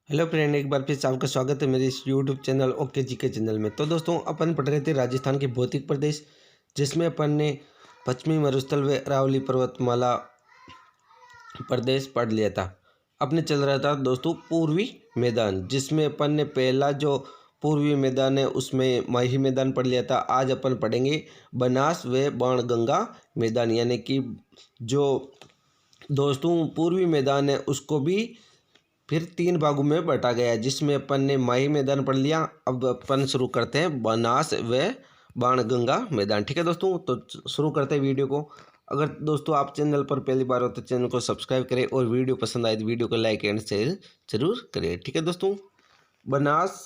Hello friend, एक बार फिर से आपका स्वागत है मेरे इस यूट्यूब चैनल ओके जी के चैनल में। तो दोस्तों, अपन पढ़ रहे थे राजस्थान के भौतिक प्रदेश, जिसमें अपन ने पश्चिमी मरुस्थल व अरावली पर्वतमाला प्रदेश पढ़ लिया था। अपने चल रहा था दोस्तों पूर्वी मैदान, जिसमें अपन ने पहला जो पूर्वी मैदान है उसमें माही मैदान पढ़ लिया था। आज अपन पढ़ेंगे बनास व बाणगंगा मैदान, यानी कि जो दोस्तों पूर्वी मैदान है उसको भी फिर 3 भागों में बांटा गया है, जिसमें अपन ने माही मैदान पढ़ लिया। अब अपन शुरू करते हैं बनास व बाणगंगा मैदान। ठीक है दोस्तों, तो शुरू करते हैं वीडियो को। अगर दोस्तों आप चैनल पर पहली बार हो तो चैनल को सब्सक्राइब करें और वीडियो पसंद आए तो वीडियो को लाइक एंड शेयर जरूर करें। ठीक है दोस्तों, बनास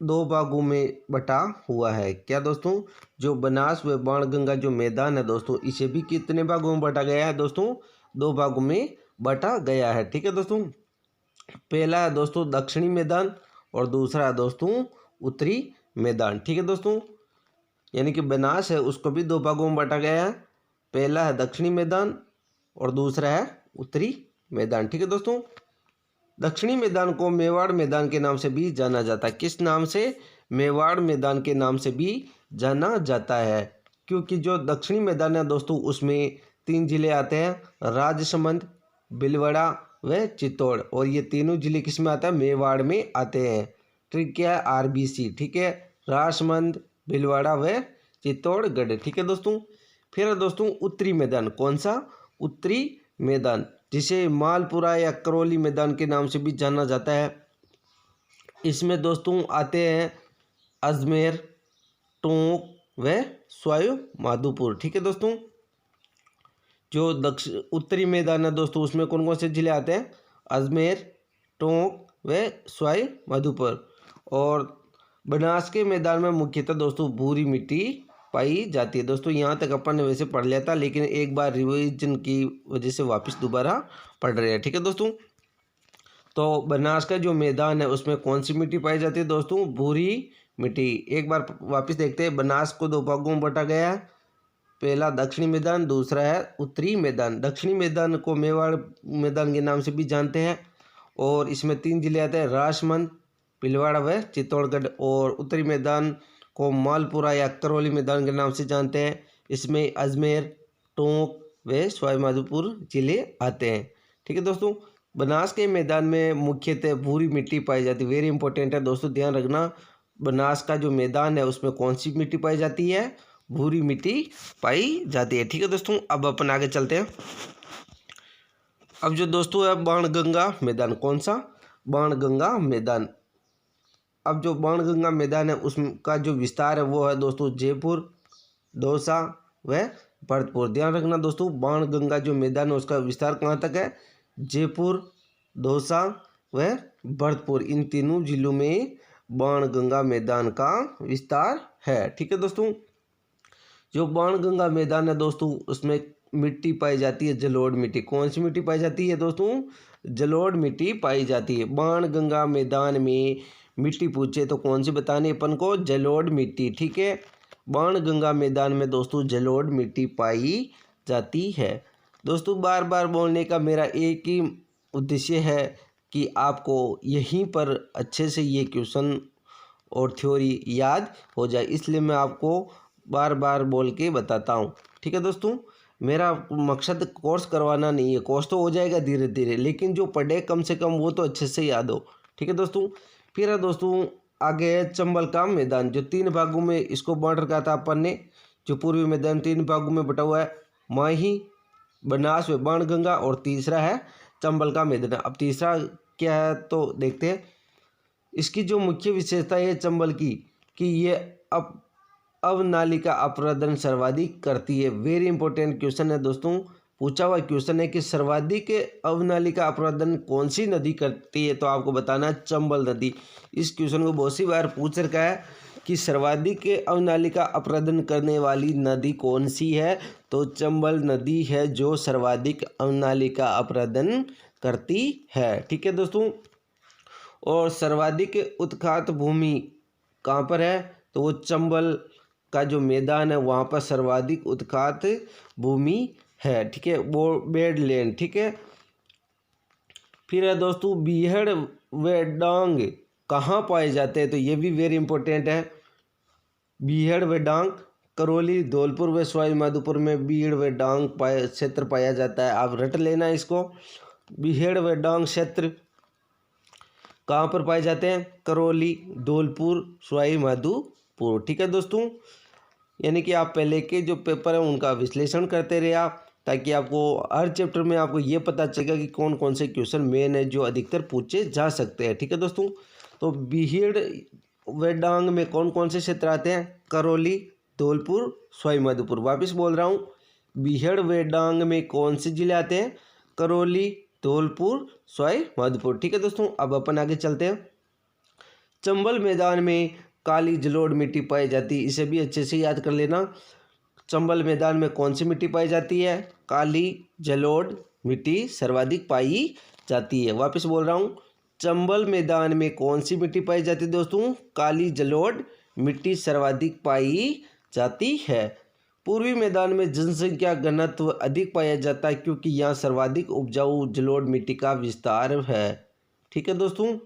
2 भागों में बटा हुआ है। क्या दोस्तों, जो बनास व बाणगंगा जो मैदान है दोस्तों, इसे भी कितने भागों में बांटा गया है दोस्तों? 2 भागों में बांटा गया है। ठीक है दोस्तों, पहला है दोस्तों दक्षिणी मैदान और दूसरा है दोस्तों उत्तरी मैदान। ठीक है दोस्तों, यानी कि बनास है उसको भी 2 भागों में बांटा गया है। पहला है दक्षिणी मैदान और दूसरा है उत्तरी मैदान। ठीक है दोस्तों, दक्षिणी मैदान को मेवाड़ मैदान के नाम से भी जाना जाता है। किस नाम से? मेवाड़ मैदान के नाम से भी जाना जाता है, क्योंकि जो दक्षिणी मैदान है दोस्तों उसमें 3 जिले आते हैं, राजसमंद, भीलवाड़ा व चित्तौड़। और ये तीनों जिले किस में आते हैं? मेवाड़ में आते हैं। ट्रिक क्या है? आरबीसी। ठीक है, राजसमंद, भीलवाड़ा व चित्तौड़गढ़। ठीक है दोस्तों, फिर है दोस्तों उत्तरी मैदान। कौन सा? उत्तरी मैदान, जिसे मालपुरा या करौली मैदान के नाम से भी जाना जाता है। इसमें दोस्तों आते हैं अजमेर, टोंक व सवाई माधोपुर। ठीक है दोस्तों, जो उत्तरी मैदान है दोस्तों उसमें कौन कौन से जिले आते हैं? अजमेर, टोंक व सवाई माधोपुर। और बनास के मैदान में मुख्यतः दोस्तों भूरी मिट्टी पाई जाती है। दोस्तों यहाँ तक अपन ने वैसे पढ़ लिया था, लेकिन एक बार रिवीजन की वजह से वापस दोबारा पढ़ रहे हैं। ठीक है दोस्तों, तो बनास का जो मैदान है उसमें कौन सी मिट्टी पाई जाती है दोस्तों? भूरी मिट्टी। एक बार वापस देखते हैं, बनास को 2 भागों में बांटा गया है। पहला दक्षिणी मैदान, दूसरा है उत्तरी मैदान। दक्षिणी मैदान को मेवाड़ मैदान के नाम से भी जानते हैं और इसमें 3 जिले आते हैं, राजसमंद, भीलवाड़ा व चित्तौड़गढ़। और उत्तरी मैदान को मालपुरा या करौली मैदान के नाम से जानते हैं। इसमें अजमेर, टोंक व सवाई माधोपुर जिले आते हैं। ठीक है दोस्तों, बनास के मैदान में मुख्यतः भूरी मिट्टी पाई जाती है। वेरी इंपॉर्टेंट है दोस्तों, ध्यान रखना। बनास का जो मैदान है उसमें कौन सी मिट्टी पाई जाती है? भूरी मिट्टी पाई जाती है। ठीक है दोस्तों, अब अपन आगे चलते हैं। अब जो दोस्तों है बाणगंगा मैदान। कौन सा? बाणगंगा मैदान। अब जो बाणगंगा मैदान है उसका जो विस्तार है वो है दोस्तों जयपुर, दौसा व भरतपुर। ध्यान रखना दोस्तों, बाणगंगा जो मैदान है उसका विस्तार कहाँ तक है? जयपुर, दौसा व भरतपुर। इन तीनों जिलों में बाणगंगा मैदान का विस्तार है। ठीक है दोस्तों, जो बाणगंगा मैदान है दोस्तों उसमें मिट्टी पाई जाती है जलोढ़ मिट्टी। कौन सी मिट्टी पाई जाती है दोस्तों? जलोढ़ मिट्टी पाई जाती है। बाणगंगा मैदान में मिट्टी पूछे तो कौन सी बतानी अपन को? जलोढ़ मिट्टी। ठीक है, बाणगंगा मैदान में दोस्तों जलोढ़ मिट्टी पाई जाती है। दोस्तों बार बार बोलने का मेरा एक ही उद्देश्य है कि आपको यहीं पर अच्छे से ये क्वेश्चन और थ्योरी याद हो जाए, इसलिए मैं आपको बार बार बोल के बताता हूँ। ठीक है दोस्तों, मेरा मकसद कोर्स करवाना नहीं है, कोर्स तो हो जाएगा धीरे धीरे, लेकिन जो पढ़े कम से कम वो तो अच्छे से याद हो। ठीक है दोस्तों, फिर है दोस्तों आगे है चंबल का मैदान, जो 3 भागों में इसको बांट रखा था अपन ने। जो पूर्वी मैदान 3 भागों में बटा हुआ है, माही, बनास व बाणगंगा, और तीसरा है चंबल का मैदान। अब तीसरा क्या है तो देखते हैं। इसकी जो मुख्य विशेषता है चंबल की कि ये अब अवनालिका अपरदन सर्वाधिक करती है। वेरी इंपॉर्टेंट क्वेश्चन है दोस्तों, पूछा हुआ क्वेश्चन है कि सर्वाधिक अवनालिका अपरदन कौन सी नदी करती है, तो आपको बताना है चंबल नदी। इस क्वेश्चन को बहुत सी बार पूछ रखा है कि सर्वाधिक अवनालिका अपरदन करने वाली नदी कौन सी है, तो चंबल नदी है जो सर्वाधिक अवनालिका अपरदन करती है। ठीक है दोस्तों, और सर्वाधिक उत्खात भूमि कहाँ पर है, तो वो चंबल का जो मैदान है वहाँ पर सर्वाधिक उत्खात भूमि है। ठीक है, वो बेडलैंड। ठीक है, फिर है दोस्तों बीहड़ व डांग कहाँ पाए जाते हैं, तो ये भी वेरी इंपॉर्टेंट है। बीहड़ व डांग करौली, धौलपुर व सवाई माधोपुर में बीहड़ व डांग क्षेत्र पाया जाता है। आप रट लेना इसको। बीहड़ व डांग क्षेत्र कहाँ पर पाए जाते हैं? करौली, धौलपुर, सवाई माधोपुर। ठीक है दोस्तों, यानी कि आप पहले के जो पेपर हैं उनका विश्लेषण करते रहे आप, ताकि आपको हर चैप्टर में आपको ये पता चलेगा कि कौन कौन से क्वेश्चन मेन है जो अधिकतर पूछे जा सकते हैं। ठीक है दोस्तों, तो बीहड़ व डांग में कौन कौन से क्षेत्र आते हैं? करौली, धौलपुर, सवाई माधोपुर। वापस बोल रहा हूँ, बीहड़ व डांग में कौन से जिले आते हैं? करौली, धौलपुर, सवाई माधोपुर। ठीक है दोस्तों, अब अपन आगे चलते हैं। चंबल मैदान में काली जलोढ़ मिट्टी पाई जाती है, इसे भी अच्छे से याद कर लेना। चंबल मैदान में कौन सी मिट्टी पाई जाती है? काली जलोढ़ मिट्टी सर्वाधिक पाई जाती है। वापस बोल रहा हूँ, चंबल मैदान में कौन सी मिट्टी पाई जाती है दोस्तों? काली जलोढ़ मिट्टी सर्वाधिक पाई जाती है। पूर्वी मैदान में जनसंख्या घनत्व अधिक पाया जाता है क्योंकि यहाँ सर्वाधिक उपजाऊ जलोढ़ मिट्टी का विस्तार है। ठीक है दोस्तों,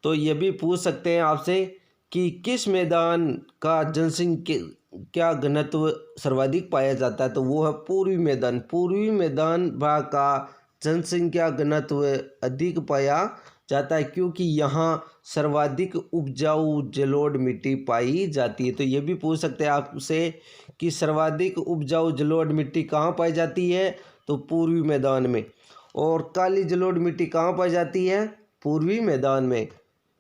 तो ये भी पूछ सकते हैं आपसे कि किस मैदान का जनसंख्या घनत्व सर्वाधिक पाया जाता है, तो वो है पूर्वी मैदान। पूर्वी मैदान भाग का जनसंख्या घनत्व अधिक पाया जाता है क्योंकि यहाँ सर्वाधिक उपजाऊ जलोढ़ मिट्टी पाई जाती है। तो ये भी पूछ सकते हैं आपसे कि सर्वाधिक उपजाऊ जलोढ़ मिट्टी कहाँ पाई जाती है, तो पूर्वी मैदान में। और काली जलोढ़ मिट्टी कहाँ पाई जाती है? पूर्वी मैदान में।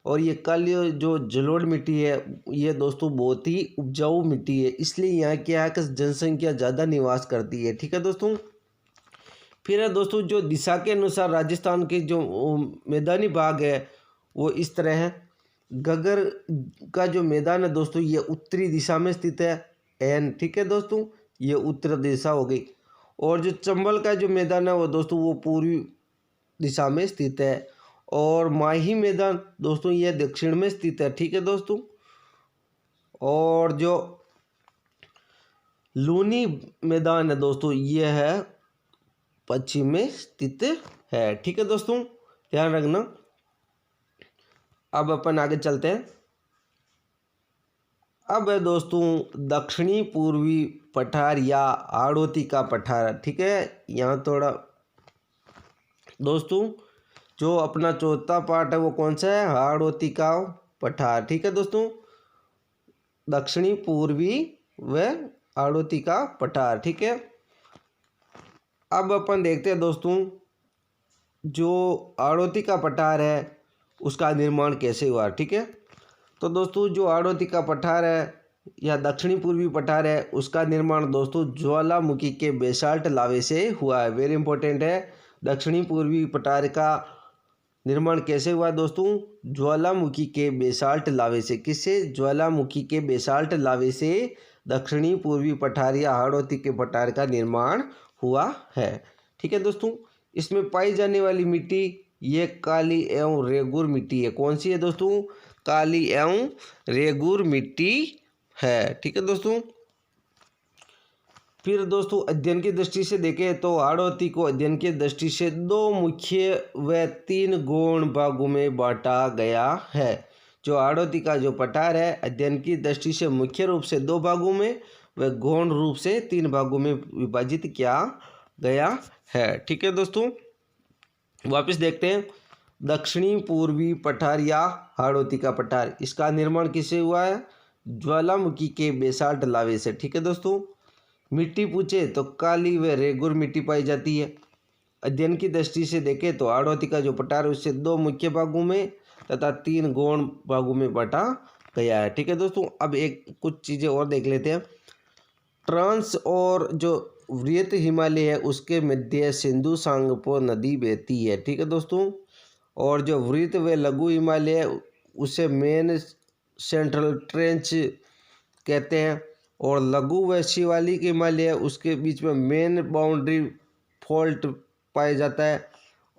और ये काली जो जलोढ़ मिट्टी है ये दोस्तों बहुत ही उपजाऊ मिट्टी है, इसलिए यहाँ क्या है कि जनसंख्या ज़्यादा निवास करती है। ठीक है दोस्तों, फिर है दोस्तों जो दिशा के अनुसार राजस्थान के जो मैदानी भाग है वो इस तरह है। गगर का जो मैदान है दोस्तों ये उत्तरी दिशा में स्थित है, एन। ठीक है दोस्तों, ये उत्तर दिशा हो गई। और जो चंबल का जो मैदान है वो दोस्तों वो पूर्वी दिशा में स्थित है। और माही मैदान दोस्तों ये दक्षिण में स्थित है। ठीक है दोस्तों, और जो लूनी मैदान है दोस्तों ये है पश्चिम में स्थित है। ठीक है दोस्तों, ध्यान रखना। अब अपन आगे चलते हैं। अब है दोस्तों दक्षिणी पूर्वी पठार या हाड़ौती का पठार। ठीक है, यहाँ थोड़ा दोस्तों जो अपना चौथा पार्ट है वो कौन सा है? हाड़ौती का पठार। ठीक है दोस्तों, दक्षिणी पूर्वी व हाड़ौती का पठार। ठीक है, अब अपन देखते हैं दोस्तों जो हाड़ौती का पठार है उसका निर्माण कैसे हुआ। ठीक है, तो दोस्तों जो हाड़ौती का पठार है या दक्षिणी पूर्वी पठार है उसका निर्माण दोस्तों ज्वालामुखी के बेसाल्ट लावे से हुआ है। वेरी इंपॉर्टेंट है, दक्षिणी पूर्वी पठार का निर्माण कैसे हुआ दोस्तों? ज्वालामुखी के बेसाल्ट लावे से। किससे? ज्वालामुखी के बेसाल्ट लावे से दक्षिणी पूर्वी पठार या हाड़ौती के पठार का निर्माण हुआ है। ठीक है दोस्तों, इसमें पाई जाने वाली मिट्टी ये काली एवं रेगुर मिट्टी है। कौन सी है दोस्तों? काली एवं रेगुर मिट्टी है। ठीक है दोस्तों, फिर दोस्तों अध्ययन की दृष्टि से देखें तो हाड़ौती को अध्ययन की दृष्टि से दो मुख्य व तीन गौण भागों में बांटा गया है। जो हाड़ौती का जो पठार है अध्ययन की दृष्टि से मुख्य रूप से दो भागों में व गौण रूप से तीन भागों में विभाजित किया गया है। ठीक है दोस्तों, वापस देखते हैं। दक्षिणी पूर्वी पठार या हाड़ौती का पठार, इसका निर्माण किससे हुआ है? ज्वालामुखी के बेसाल्ट लावे से। ठीक है दोस्तों, मिट्टी पूछे तो काली व रेगुर मिट्टी पाई जाती है। अध्ययन की दृष्टि से देखें तो हाड़ौती का जो पठार है उससे दो मुख्य भागों में तथा तीन गौण भागों में बांटा गया है। ठीक है दोस्तों, अब एक कुछ चीज़ें और देख लेते हैं। ट्रांस और जो वृहत हिमालय है उसके मध्य सिंधु सांगपो नदी बहती है। ठीक है दोस्तों, और जो वृहत व लघु हिमालय है उसे मेन सेंट्रल ट्रेंच कहते हैं। और लघु व शिवालिक हिमालय है उसके बीच में मेन बाउंड्री फॉल्ट पाया जाता है।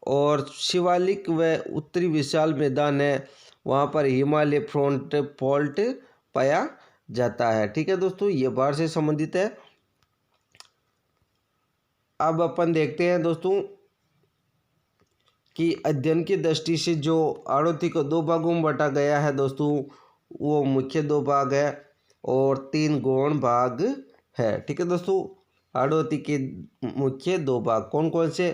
और शिवालिक व उत्तरी विशाल मैदान है वहाँ पर हिमालय फ्रंट फॉल्ट पाया जाता है। ठीक है दोस्तों, ये बाढ़ से संबंधित है। अब अपन देखते हैं दोस्तों कि अध्ययन की दृष्टि से जो आड़ोती को दो भागों में बांटा गया है दोस्तों, वो मुख्य दो भाग है और तीन गौण भाग है। ठीक है दोस्तों, आड़ोती के मुख्य दो भाग कौन कौन से?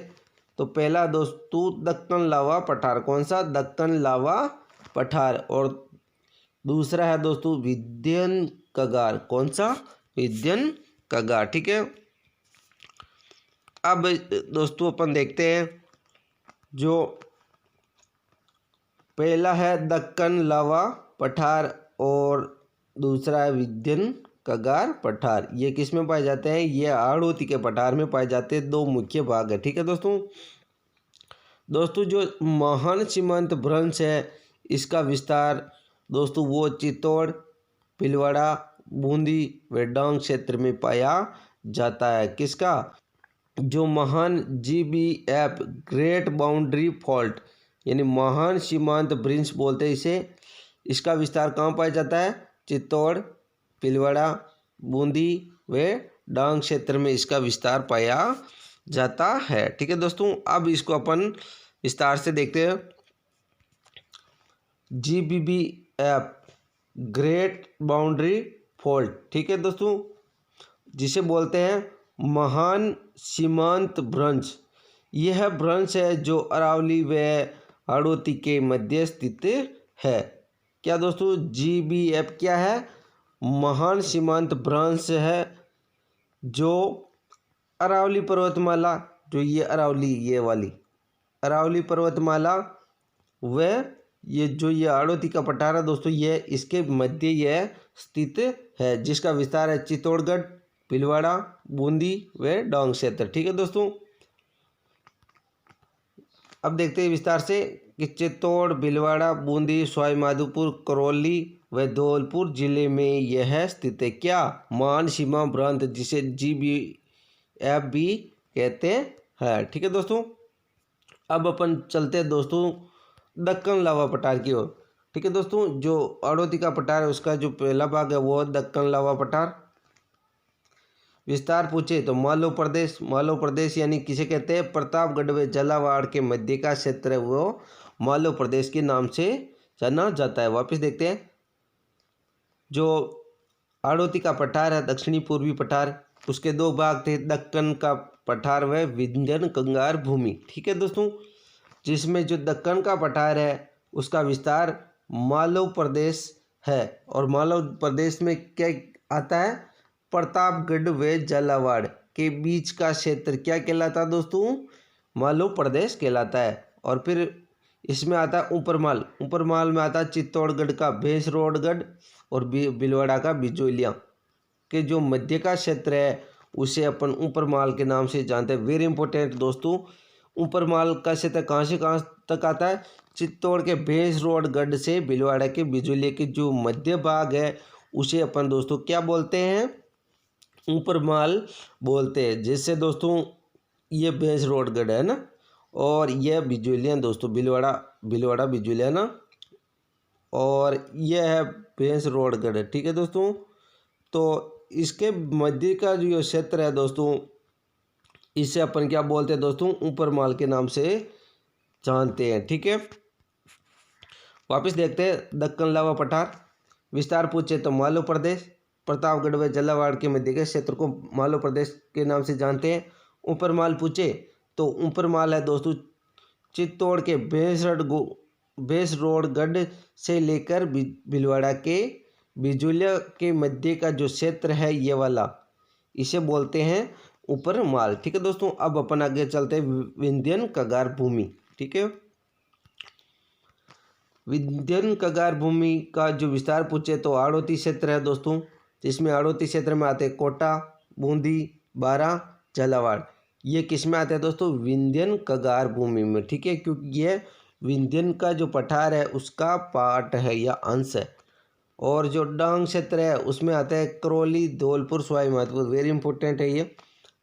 तो पहला दोस्तों दक्कन लावा पठार, कौन सा? दक्कन लावा पठार। और दूसरा है दोस्तों विंध्यन कगार, कौन सा? विंध्यन कगार। ठीक है, अब दोस्तों अपन देखते हैं जो पहला है दक्कन लावा पठार और दूसरा है विंध्यन कगार पठार। ये किस में पाए जाते हैं? ये आड़ोती के पठार में पाए जाते हैं। दो मुख्य भाग है। ठीक है दोस्तों जो महान सीमांत भ्रंश है इसका विस्तार दोस्तों वो चित्तौड़, भीलवाड़ा, बूंदी व डांग क्षेत्र में पाया जाता है। किसका? जो महान GBF ग्रेट बाउंड्री फॉल्ट यानी महान सीमांत भ्रंश बोलते हैं इसे, इसका विस्तार कहाँ पाया जाता है? चित्तौड़, भीलवाड़ा, बूंदी व डांग क्षेत्र में इसका विस्तार पाया जाता है। ठीक है दोस्तों, अब इसको अपन विस्तार से देखते हैं। GBF ग्रेट बाउंड्री फॉल्ट, ठीक है दोस्तों, जिसे बोलते हैं महान सीमांत भ्रंश। यह भ्रंश है जो अरावली व हाड़ौती के मध्य स्थित है। क्या दोस्तों? GBF क्या है? महान सीमांत भ्रंश है जो अरावली पर्वतमाला, जो ये अरावली, ये वाली अरावली पर्वतमाला व ये जो ये हाड़ौती का पठार है दोस्तों, ये इसके मध्य यह स्थित है, जिसका विस्तार है चित्तौड़गढ़, भीलवाड़ा, बूंदी व डांग क्षेत्र। ठीक है दोस्तों, अब देखते हैं विस्तार से कि चित्तौड़, भीलवाड़ा, बूंदी, सवाई माधोपुर, करौली व धौलपुर जिले में यह स्थित है। क्या? महान सीमा प्रांत, जिसे GBF भी कहते हैं। ठीक है दोस्तों, अब अपन चलते हैं दोस्तों दक्कन लावा पठार की ओर। ठीक है दोस्तों, जो हाड़ौती का पठार है उसका जो पहला भाग है वो दक्कन लावा पठार। विस्तार पूछे तो मालवा प्रदेश, मालवा प्रदेश यानी किसे कहते हैं? प्रतापगढ़ व झालावाड़ के मध्य का क्षेत्र है वो मालवा प्रदेश के नाम से जाना जाता है। वापस देखते हैं, जो हाड़ौती का पठार है दक्षिणी पूर्वी पठार, उसके दो भाग थे, दक्कन का पठार व विंध्यन कंगार भूमि। ठीक है दोस्तों, जिसमें जो दक्कन का पठार है उसका विस्तार मालवा प्रदेश है और मालवा प्रदेश में क्या आता है? प्रतापगढ़ व झालावाड़ के बीच का क्षेत्र क्या कहलाता है दोस्तों? मालवा प्रदेश कहलाता है। और फिर इसमें आता है ऊपरमाल, ऊपरमाल में आता है चित्तौड़गढ़ का भैंसरोडगढ़ और भीलवाड़ा का बिजोलिया के जो मध्य का क्षेत्र है उसे अपन ऊपरमाल के नाम से जानते हैं। वेरी इंपॉर्टेंट दोस्तों, ऊपरमाल का क्षेत्र कहाँ से कहाँ तक आता है? चित्तौड़ के भैंसरोडगढ़ से भीलवाड़ा के बिजोलिया के जो मध्य भाग है उसे अपन दोस्तों क्या बोलते हैं? ऊपरमाल बोलते हैं। जैसे दोस्तों ये भैंसरोडगढ़ है ना, और यह बिजोलिया दोस्तों भीलवाड़ा बिजोलिया ना, और यह है भैंसरोडगढ़। ठीक है दोस्तों, तो इसके मध्य का जो क्षेत्र है दोस्तों इसे अपन क्या बोलते हैं दोस्तों? ऊपरमाल के नाम से जानते हैं। ठीक है, वापस देखते हैं दक्कन लावा पठार। विस्तार पूछे तो मालवा प्रदेश, प्रतापगढ़ व झालावाड़ के मध्य के क्षेत्र को मालवा प्रदेश के नाम से जानते हैं। ऊपरमाल पूछे तो ऊपरमाल है दोस्तों चित्तौड़ के भैंसरोडगढ़ से लेकर भीलवाड़ा के बिजोलिया के मध्य का जो क्षेत्र है ये वाला, इसे बोलते हैं ऊपरमाल। ठीक है दोस्तों, अब अपन आगे चलते हैं विंध्यन कगार भूमि। ठीक है, विंध्यन कगार भूमि का जो विस्तार पूछे तो हाड़ौती क्षेत्र है दोस्तों, जिसमें हाड़ौती क्षेत्र में आते हैं कोटा, बूंदी, बारा, झालावाड़। ये किस में आते हैं दोस्तों? विंध्यन कगार भूमि में। ठीक है, क्योंकि ये विंध्यन का जो पठार है उसका पार्ट है या अंश है। और जो डांग क्षेत्र है उसमें आता है करौली, धौलपुर, सवाई माधोपुर। वेरी इंपॉर्टेंट है ये।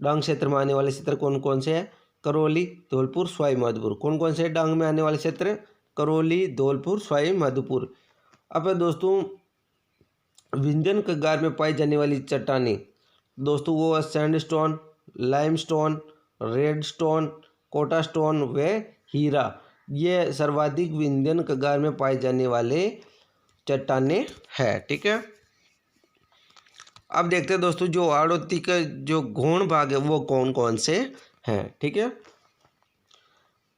डांग क्षेत्र में आने वाले क्षेत्र कौन कौन से हैं? करौली, धौलपुर, सवाई माधोपुर। कौन कौन से डांग में आने वाले क्षेत्र? करौली, धौलपुर, सवाई माधोपुर। अब दोस्तों विंध्यन कगार में पाई जाने वाली चट्टानें दोस्तों वो है sandstone, limestone, redstone, Kota stone व हीरा। ये सर्वाधिक विंध्यन कगार में पाए जाने वाले चट्टानें है। ठीक है, अब देखते हैं दोस्तों जो हाड़ौती का जो गौण भाग है वो कौन कौन से हैं। ठीक है,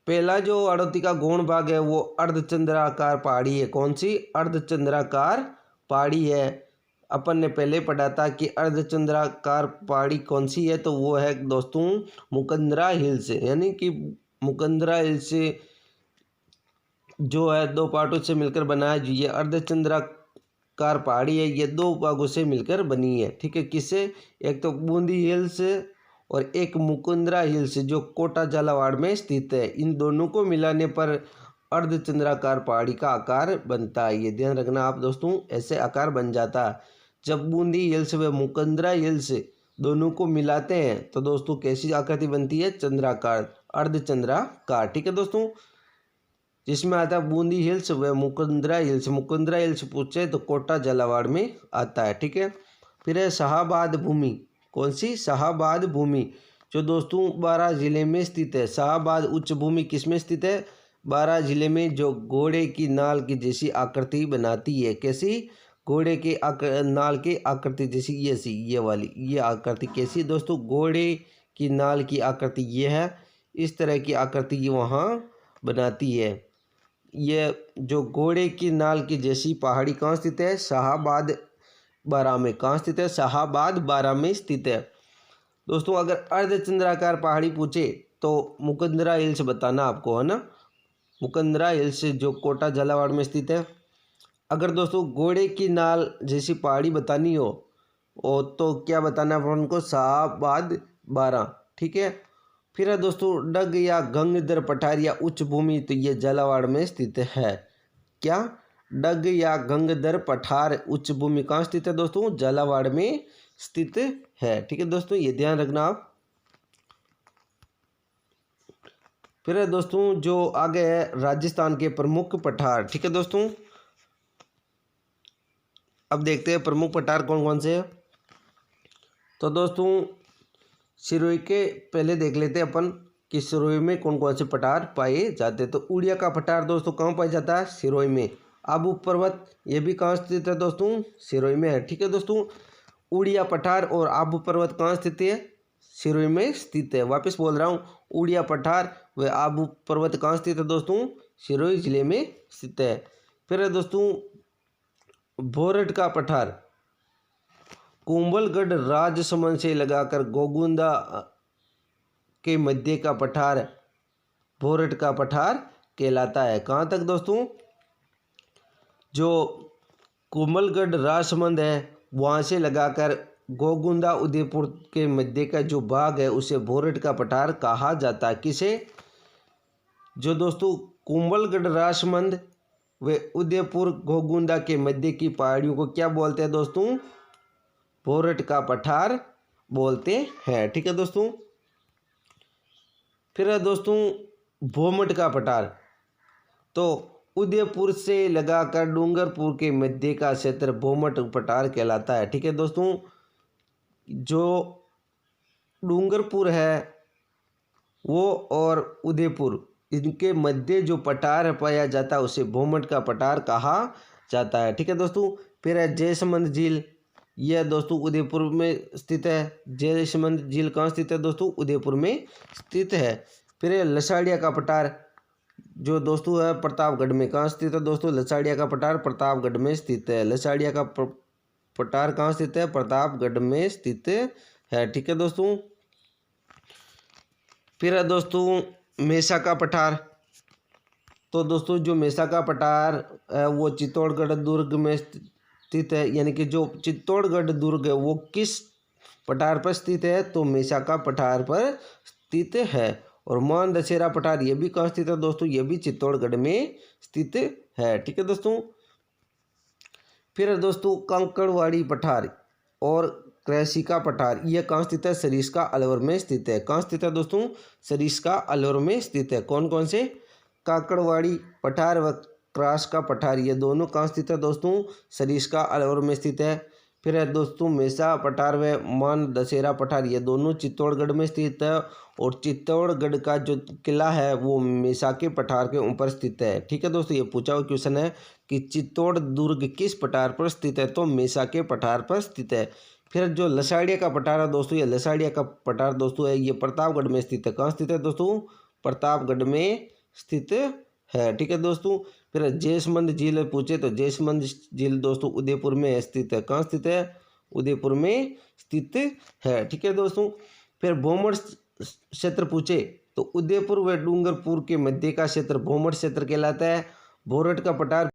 पहला जो हाड़ौती का गौण भाग है वो अर्धचंद्राकार पहाड़ी है। कौन सी? अर्धचंद्राकार पहाड़ी है। अपन ने पहले पढ़ा था कि अर्धचंद्राकार पहाड़ी कौन सी है, तो वो है दोस्तों मुकंदरा हिल्स, यानी कि मुकंदरा हिल्स जो है दो पार्टों से मिलकर बना है। ये अर्धचंद्राकार पहाड़ी है, ये दो भागों से मिलकर बनी है। ठीक है, किससे? एक तो बूंदी हिल्स और एक मुकुंदरा हिल्स जो कोटा झालावाड़ में स्थित है। इन दोनों को मिलाने पर अर्धचंद्राकार पहाड़ी का आकार बनता है। ये ध्यान रखना आप दोस्तों, ऐसे आकार बन जाता है। जब बूंदी हिल्स व मुकुंदरा हिल्स दोनों को मिलाते हैं तो दोस्तों कैसी आकृति बनती है? चंद्राकार, अर्धचंद्राकार। ठीक है दोस्तों, जिसमें आता है बूंदी हिल्स व मुकुंदरा हिल्स। मुकुंदरा हिल्स पूछे तो कोटा झालावाड़ में आता है। ठीक है, फिर है शाहाबाद भूमि। कौन सी? शाहाबाद भूमि, जो दोस्तों बारां जिले में स्थित है। शाहाबाद उच्च भूमि किस में स्थित है? बारां जिले में, जो घोड़े की नाल की जैसी आकृति बनाती है। कैसी? घोड़े के नाल की आकृति जैसी, ये वाली ये आकृति कैसी दोस्तों? घोड़े की नाल की आकृति ये है, इस तरह की आकृति ये वहाँ बनाती है। ये जो घोड़े की नाल की जैसी पहाड़ी कहाँ स्थित है? शाहाबाद बारां में। कहाँ स्थित है? शाहाबाद बारां में स्थित है। दोस्तों अगर अर्धचंद्राकार पहाड़ी पूछे तो मुकंदरा हिल्स बताना आपको, है ना। मुकंदरा हिल्स जो कोटा झालावाड़ में स्थित है। अगर दोस्तों घोड़े की नाल जैसी पहाड़ी बतानी हो तो क्या बताना है उनको? शाहाबाद बारां। ठीक है, फिर है दोस्तों डग या गंगधर पठार या उच्च भूमि, तो ये झालावाड़ में स्थित है। क्या? डग या गंगधर पठार उच्च भूमि कहाँ स्थित है दोस्तों? झालावाड़ में स्थित है। ठीक है दोस्तों, ये ध्यान रखना आप। फिर है दोस्तों जो आगे है राजस्थान के प्रमुख पठार। ठीक है दोस्तों, अब देखते हैं प्रमुख पठार कौन कौन से हैं। तो दोस्तों सिरोही के पहले देख लेते हैं अपन कि सिरोही में कौन कौन से पठार पाए जाते हैं। तो उड़िया का पठार दोस्तों कहाँ पाया जाता है? सिरोही में। आबू पर्वत ये भी कहाँ स्थित है दोस्तों? सिरोही में है। ठीक है दोस्तों, उड़िया पठार और आबू पर्वत कहाँ स्थित है? सिरोही में स्थित है। वापस बोल रहा हूँ, उड़िया पठार व आबू पर्वत कहाँ स्थित है दोस्तों? सिरोही जिले में स्थित है। फिर है दोस्तों भोरट का पठार, कुंभलगढ़ राजसमंद से लगाकर गोगुंदा के मध्य का पठार भोरट का पठार कहलाता है। कहाँ तक दोस्तों? जो कुंभलगढ़ राजसमंद है वहाँ से लगाकर गोगुंदा उदयपुर के मध्य का जो भाग है उसे भोरट का पठार कहा जाता है। किसे? जो दोस्तों कुंभलगढ़ राजसमंद व उदयपुर गोगुंदा के मध्य की पहाड़ियों को क्या बोलते हैं दोस्तों? भोरट का पठार बोलते हैं। ठीक है दोस्तों, फिर है दोस्तों भोमट का पठार। तो उदयपुर से लगाकर डूंगरपुर के मध्य का क्षेत्र भोमट पठार कहलाता है। ठीक है दोस्तों, जो डूंगरपुर है वो और उदयपुर इनके मध्य जो पठार पाया जाता है उसे भोमट का पठार कहा जाता है। ठीक है दोस्तों, फिर है जयसमंद झील। यह दोस्तों उदयपुर में स्थित है। जयसमंद झील कहाँ स्थित है दोस्तों? उदयपुर में स्थित है। फिर है लसाड़िया का पठार, जो दोस्तों है प्रतापगढ़ में। कहाँ स्थित है दोस्तों? लसाड़िया का पठार प्रतापगढ़ में स्थित है। लसाड़िया का पठार कहाँ स्थित है? प्रतापगढ़ में स्थित है। ठीक है दोस्तों, फिर है दोस्तों मेसा का पठार। तो दोस्तों जो मेसा का पठार है वो चित्तौड़गढ़ दुर्ग में स्थित है। यानी कि जो चित्तौड़गढ़ दुर्ग है वो किस पठार पर स्थित है? तो मेसा का पठार पर स्थित है। और मान दशहरा पठार ये भी कहाँ स्थित है दोस्तों? ये भी चित्तौड़गढ़ में स्थित है। ठीक है दोस्तों, फिर दोस्तों कंकड़वाड़ी पठार और कृषिका पठार ये कहाँ स्थित है? सरिस्का अलवर में स्थित है। कहाँ स्थित है दोस्तों? सरिस्का अलवर में स्थित है। कौन कौन से? काकड़वाड़ी पठार व क्रास का पठार ये दोनों कहाँ स्थित है दोस्तों? सरिस्का अलवर में स्थित है। फिर है दोस्तों मेसा पठार व मान दशहरा पठार, ये दोनों चित्तौड़गढ़ में स्थित है और चित्तौड़गढ़ का जो किला है वो मेसा के पठार के ऊपर स्थित है। ठीक है दोस्तों, ये पूछा हुआ क्वेश्चन है कि चित्तौड़ दुर्ग किस पठार पर स्थित है, तो मेसा के पठार पर स्थित है। फिर जो लसाड़िया का पठार है दोस्तों, ये लसाड़िया का पठार दोस्तों है ये प्रतापगढ़ में स्थित है। कहाँ स्थित है दोस्तों, प्रतापगढ़ में स्थित है। ठीक है दोस्तों, फिर जैसमंद झील पूछे तो जैसमंद झील दोस्तों उदयपुर में स्थित है। कहाँ स्थित है, उदयपुर में स्थित है। ठीक है दोस्तों, फिर भौमड़ क्षेत्र पूछे तो उदयपुर व डूंगरपुर के मध्य का क्षेत्र भौमड़ क्षेत्र कहलाता है। बोरट का पठार,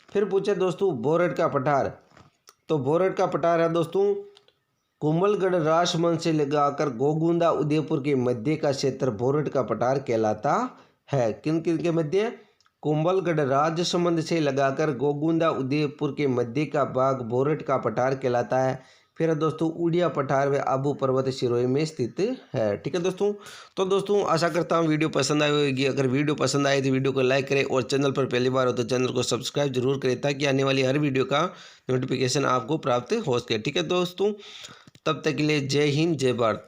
फिर पूछे दोस्तों बोरट का पठार, तो बोरट का पठार है दोस्तों कोमलगढ़ राजमंच से लगाकर गोगुंदा उदयपुर के मध्य का क्षेत्र बोरट का पठार कहलाता है। किन किन के मध्य, कोमलगढ़ राजसमंद से लगाकर गोगुंदा उदयपुर के मध्य का भाग बोरट का पठार कहलाता है। फिर दोस्तों उड़िया पठार व आबू पर्वत सिरोही में स्थित है। ठीक है दोस्तों, तो दोस्तों आशा करता हूँ वीडियो पसंद आई होगी। अगर वीडियो पसंद आए तो वीडियो को लाइक करें और चैनल पर पहली बार हो तो चैनल को सब्सक्राइब जरूर करें ताकि आने वाली हर वीडियो का नोटिफिकेशन आपको प्राप्त हो सके। ठीक है दोस्तों, तब तक के लिए जय हिंद जय भारत।